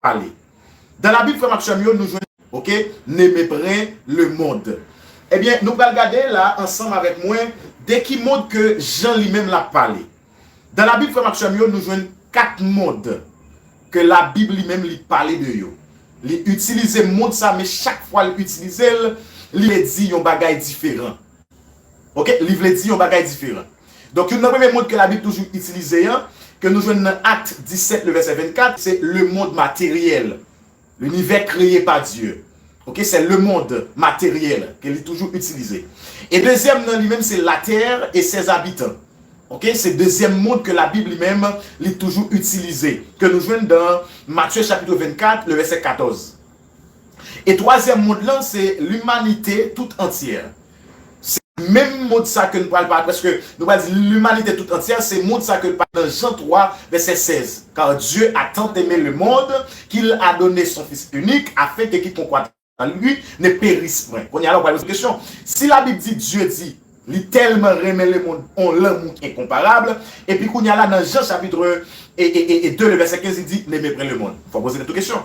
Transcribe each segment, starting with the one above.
parler. Dans la Bible, frère Marc Chamio, nous jouons, ok, n'aimez pas le monde. Eh bien, nous allons regarder là, ensemble avec moi, dès qu'il montre que Jean lui-même l'a parlé. Dans la Bible, frère Marc Chamio, nous jouons 4 modes que la Bible lui-même lui parlait de yo. Il utilise le mode ça, mais chaque fois il utilise, il dit un bagage différent. Ok, il dit un bagage différent. Donc, le premier mode que la Bible toujours utilise, que nous jouons dans Acte 17, le verset 24, c'est le monde matériel. L'univers créé par Dieu. Ok, c'est le monde matériel qu'il est toujours utilisé. Et deuxième dans lui-même, c'est la terre et ses habitants. Ok, c'est le deuxième monde que la Bible lui-même est toujours utilisé. Que nous jouons dans Matthieu chapitre 24, le verset 14. Et troisième monde là, c'est l'humanité toute entière. Même mot de ça que nous parlons pas, parce que nous parlons de l'humanité toute entière, c'est mot de ça que nous parlons dans Jean 3, verset 16. Car Dieu a tant aimé le monde qu'il a donné son Fils unique afin que quiconque croit en lui ne périsse point. On y a alors une question. Si la Bible dit, Dieu dit, il tellement aimé le monde, on l'amour incomparable, et puis qu'on y a là dans Jean chapitre 2, le verset 15, il dit, n'aimez pas le monde. Il faut poser des questions.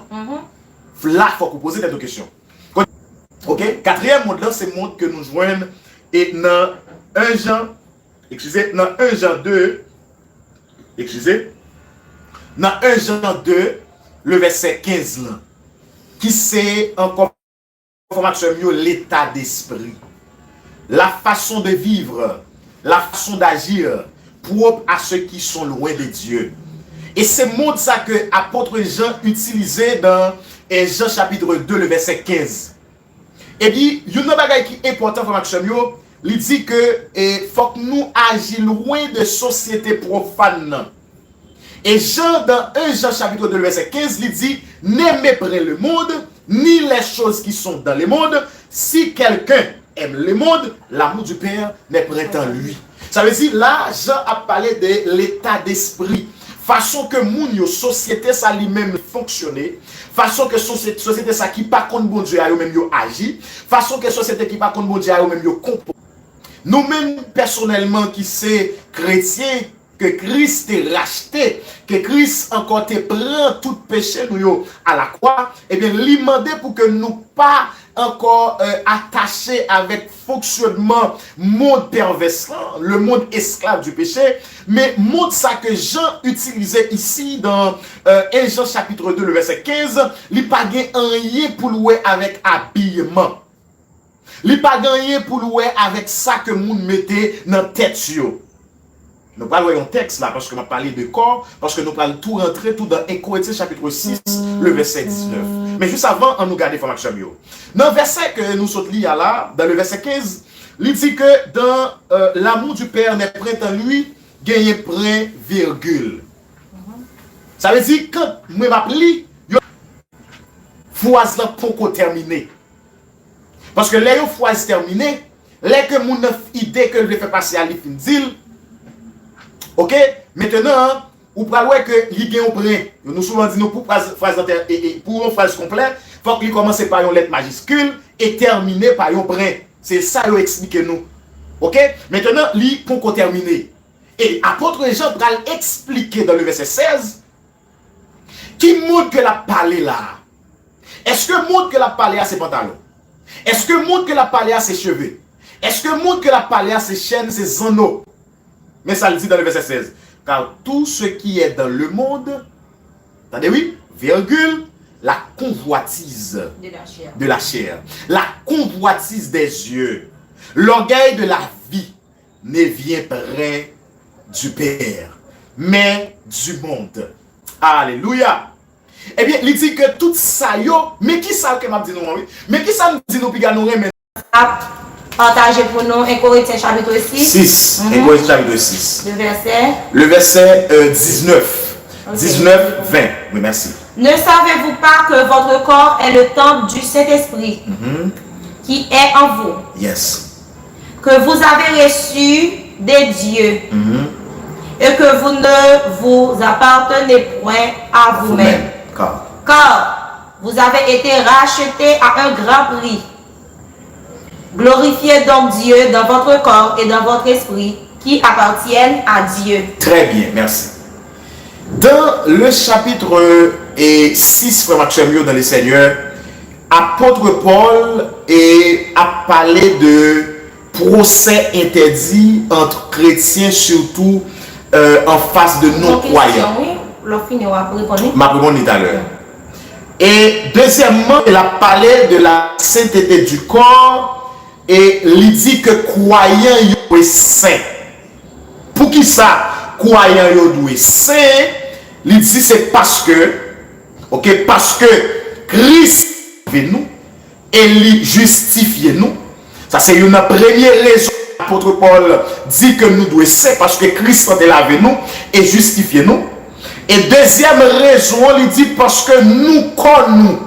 Là, il faut poser des questions. Ok, quatrième monde là, c'est le monde que nous joignons. Et dans 1 Jean, dans 1 Jean 2, dans 1 Jean 2, le verset 15 là, qui c'est encore l'état d'esprit, la façon de vivre, la façon d'agir propre à ceux qui sont loin de Dieu. Et c'est le mot ça que l'apôtre Jean utilisait dans Jean chapitre 2, le verset 15. Et puis, il y a un bagage qui est important pour Maximio, il dit que il faut que nous agissions loin de société profane. Et Jean, dans 1 Jean chapitre 2, verset 15, il dit, n'aimez pas le monde, ni les choses qui sont dans le monde. Si quelqu'un aime le monde, l'amour du Père n'est prêt en lui. Ça veut dire, là, Jean a parlé de l'état d'esprit. Façon que moun société ça lui-même fonctionner, façon que société ça qui pas contre bon Dieu a même yo agi, façon que société qui pas contre bon Dieu a même yo comporte. Nous-mêmes personnellement qui c'est chrétien que Christ est racheté, que Christ encore te prend tout péché nous à la croix, et bien lui demander pour que nous pas encore attachés avec fonctionnement monde pervers, le monde esclave du péché, mais monde ça que Jean utilisait ici dans 1 Jean chapitre 2 le verset 15, il pas rien pour louer avec habillement. Il pas rien pour louer avec ça que monde mettait dans tête yo. Nous parlons un texte là parce que nous parlons de corps, parce que nous parlons tout rentrer tout dans 1 Corinthiens chapitre 6, le verset 19. Mais juste avant, on nous garde formation. Dans le verset que nous sommes lire là, dans le verset 15, il dit que dans l'amour du Père n'est prêt en lui, gagner point virgule. Ça veut dire que quand je m'appelle, phrase là pour terminer. Parce que les phrases terminées, les que mon idée que je vais faire passer à l'ifindil. Ok, maintenant, ou pral que il y a un prêt. Nous souvent dit nous pour une phrase complète, il faut qu'il commence par une lettre majuscule et terminer par un prêt. C'est ça qu'il explique nous. Ok, maintenant, lui pour terminer. Et apôtre Jean pral expliquer dans le verset 16 qui montre que la parlé là. Est-ce que montre que la parlé à ses pantalons? Est-ce que montre que la parlé à ses cheveux? Est-ce que montre que la parlé à ses chaînes, ses anneaux? Mais ça le dit dans le verset 16. Car tout ce qui est dans le monde, attendez oui, virgule, la convoitise de la chair, la convoitise des yeux, l'orgueil de la vie ne vient près du Père, mais du monde. Alléluia. Eh bien, il dit que tout ça, mais qui ça que m'a dit nous, mais qui ça nous dit nous, puis nous remet? Partagez pour nous 1 Corinthiens chapitre 6. 1 Corinthiens chapitre 6. Le verset 19. Okay. 19, 20. Oui, merci. Ne savez-vous pas que votre corps est le temple du Saint-Esprit qui est en vous? Yes. Que vous avez reçu des dieux et que vous ne vous appartenez point à vous-même. Car vous avez été rachetés à un grand prix. Glorifiez donc Dieu dans votre corps et dans votre esprit qui appartiennent à Dieu. Très bien, merci. Dans le chapitre et 6 frères Maxime dans les Seigneurs, apôtre Paul a parlé de procès interdit entre chrétiens, surtout en face de non-croyants. Oui, m'a répondu tout à l'heure. Et deuxièmement, il a parlé de la sainteté du corps et il dit que croyants sont saints. Pour qui ça, croyants sont saints? Il dit c'est parce que Christ fait nous et il justifie nous. Ça c'est une première raison. L'apôtre Paul dit que nous devons saints parce que Christ est là avec nous et justifie nous. Et deuxième raison, il dit parce que nous connaissons,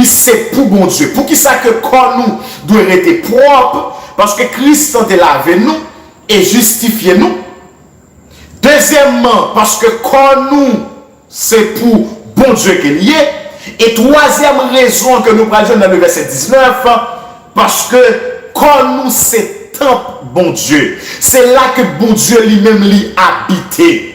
c'est pour bon Dieu. Pour qui ça que nous doit être propre, parce que Christ est là avec nous et justifie nous. Deuxièmement, parce que nous, c'est pour bon Dieu qu'il y est. Et troisième raison que nous prenons dans le verset 19, parce que nous, c'est temple bon Dieu. C'est là que bon Dieu lui-même l'y habité.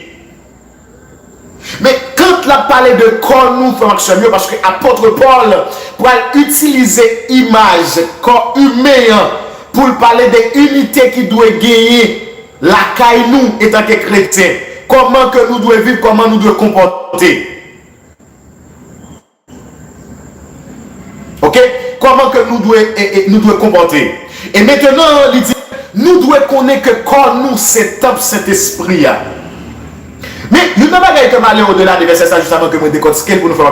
Mais quand la parlé de corps nous fait parce que l'apôtre Paul pour utiliser image corps humain pour parler des unités qui doivent gagner la caille nous étant que chrétiens, comment que nous devons vivre, comment nous devons comporter. Ok? Comment que nous devons comporter. Et maintenant, il dit, nous devons connaître que corps nous c'est top cet esprit. Mais, il n'y a pas de mal au-delà des versets, juste avant que je décortique pour nous faire un